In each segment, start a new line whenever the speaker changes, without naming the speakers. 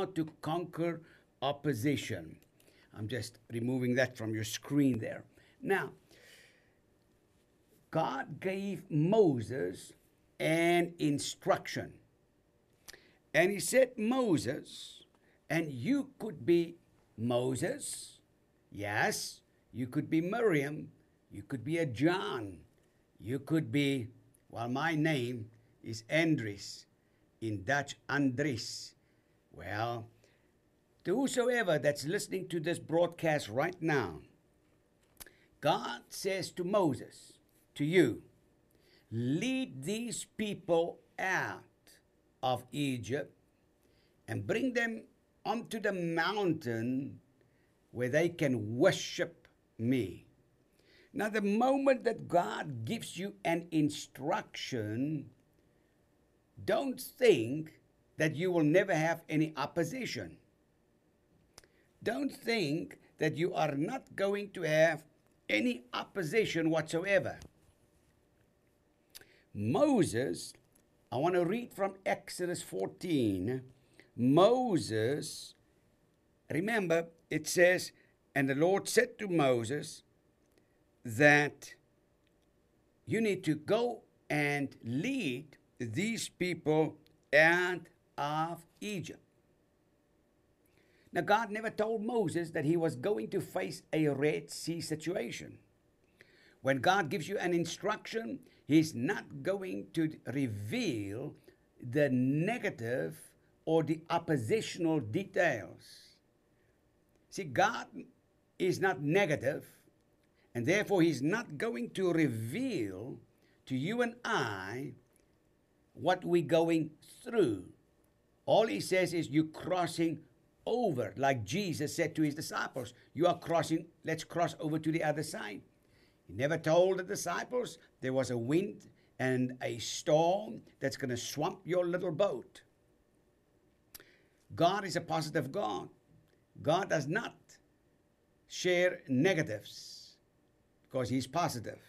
how to conquer opposition. I'm just removing that from your screen there. Now, God gave Moses an instruction. And he said, Moses, and you could be Moses. Yes, you could be Miriam. You could be a John. You could be, well, my name is Andries. In Dutch, Andries. Well, to whosoever that's listening to this broadcast right now, God says to Moses, to you, lead these people out of Egypt and bring them onto the mountain where they can worship me. Now, the moment that God gives you an instruction, don't think that you will never have any opposition. Don't think that you are not going to have any opposition whatsoever. Moses, I want to read from Exodus 14. Moses, remember, it says, and the Lord said to Moses that you need to go and lead these people out of Egypt. Now, God never told Moses that he was going to face a Red Sea situation. When God gives you an instruction, he's not going to reveal the negative or the oppositional details. See, God is not negative, and therefore he's not going to reveal to you and I what we're going through. All he says is you're crossing over, like Jesus said to his disciples, you are crossing, let's cross over to the other side. He never told the disciples there was a wind and a storm that's going to swamp your little boat. God is a positive God. God does not share negatives because he's positive.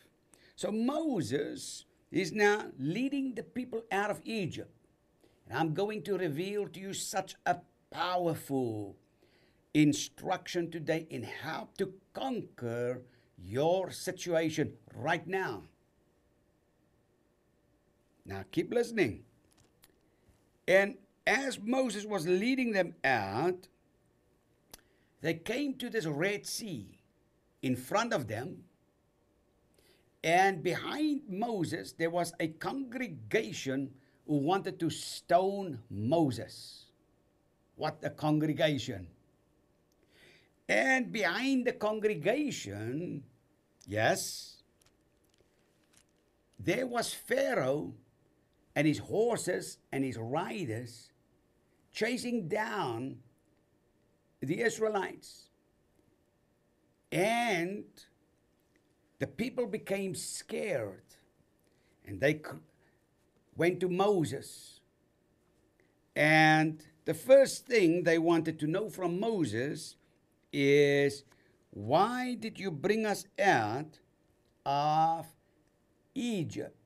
So Moses is now leading the people out of Egypt. And I'm going to reveal to you such a powerful instruction today in how to conquer your situation right now. Now keep listening. And as Moses was leading them out, they came to this Red Sea in front of them. And behind Moses, there was a congregation who wanted to stone Moses. What a congregation. And behind the congregation, yes, there was Pharaoh and his horses and his riders chasing down the Israelites. And the people became scared. And they went to Moses. And the first thing they wanted to know from Moses is, why did you bring us out of Egypt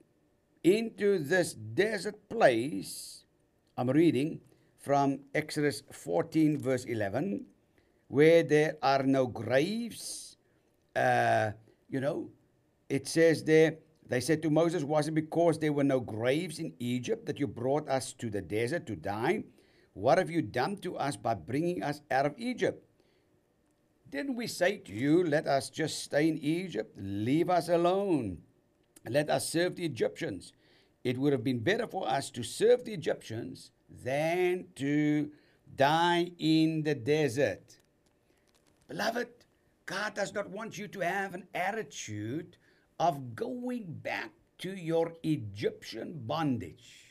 into this desert place? I'm reading from Exodus 14 verse 11, where there are no graves. It says there, they said to Moses, was it because there were no graves in Egypt that you brought us to the desert to die? What have you done to us by bringing us out of Egypt? Didn't we say to you, let us just stay in Egypt, leave us alone, let us serve the Egyptians? It would have been better for us to serve the Egyptians than to die in the desert. Beloved, God does not want you to have an attitude of going back to your Egyptian bondage.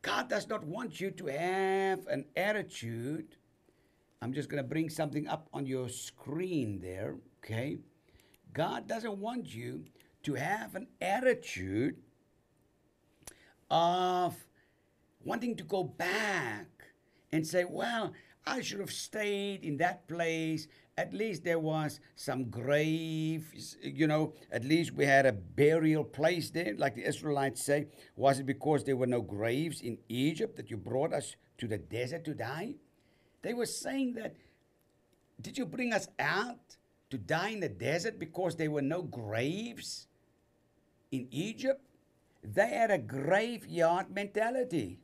God does not want you to have an attitude. I'm just going to bring something up on your screen there, okay? God doesn't want you to have an attitude of wanting to go back and say, well, I should have stayed in that place. At least there was some graves, at least we had a burial place there, like the Israelites say. Was it because there were no graves in Egypt that you brought us to the desert to die? They were saying that, did you bring us out to die in the desert because there were no graves in Egypt? They had a graveyard mentality.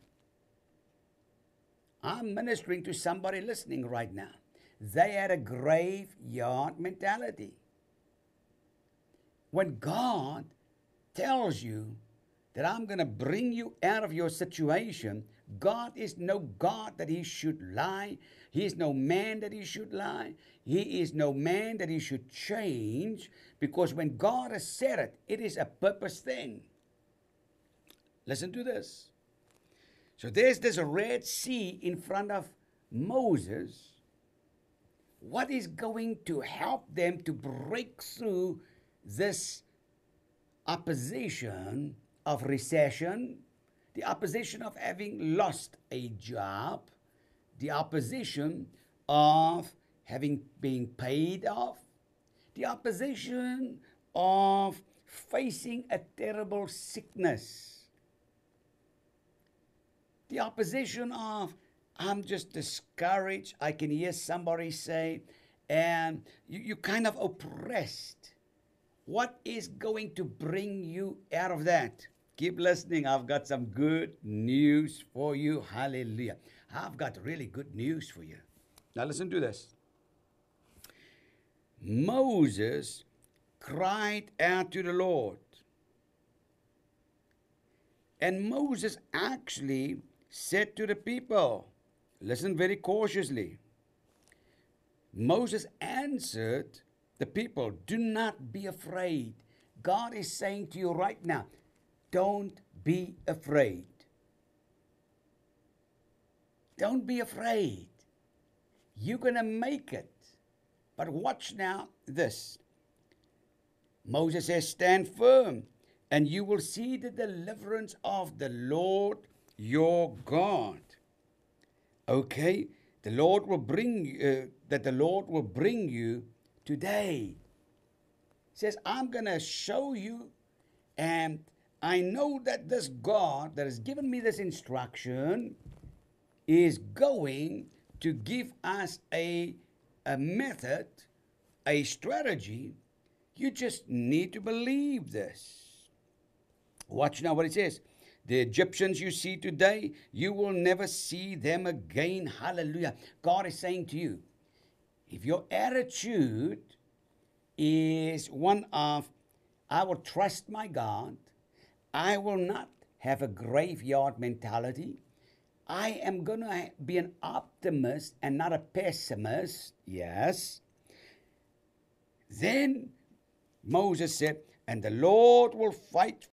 I'm ministering to somebody listening right now. They had a graveyard mentality. When God tells you that I'm going to bring you out of your situation, God is no God that he should lie. He is no man that he should lie. He is no man that he should change, because when God has said it, it is a purpose thing. Listen to this. So there's this Red Sea in front of Moses. What is going to help them to break through this opposition of recession, the opposition of having lost a job, the opposition of having been paid off, the opposition of facing a terrible sickness, the opposition of, I'm just discouraged. I can hear somebody say, and you're kind of oppressed. What is going to bring you out of that? Keep listening. I've got some good news for you. Hallelujah. I've got really good news for you. Now listen to this. Moses cried out to the Lord. And Moses actually said to the people, listen very cautiously. Moses answered the people, do not be afraid. God is saying to you right now, don't be afraid. Don't be afraid. You're going to make it. But watch now this. Moses says, stand firm, and you will see the deliverance of the Lord your God. Okay? The Lord will bring you today. He says, I'm going to show you, and I know that this God that has given me this instruction is going to give us a method, a strategy. You just need to believe this. Watch now what it says. The Egyptians you see today, you will never see them again. Hallelujah. God is saying to you, if your attitude is one of, I will trust my God, I will not have a graveyard mentality, I am going to be an optimist and not a pessimist, yes, then Moses said, and the Lord will fight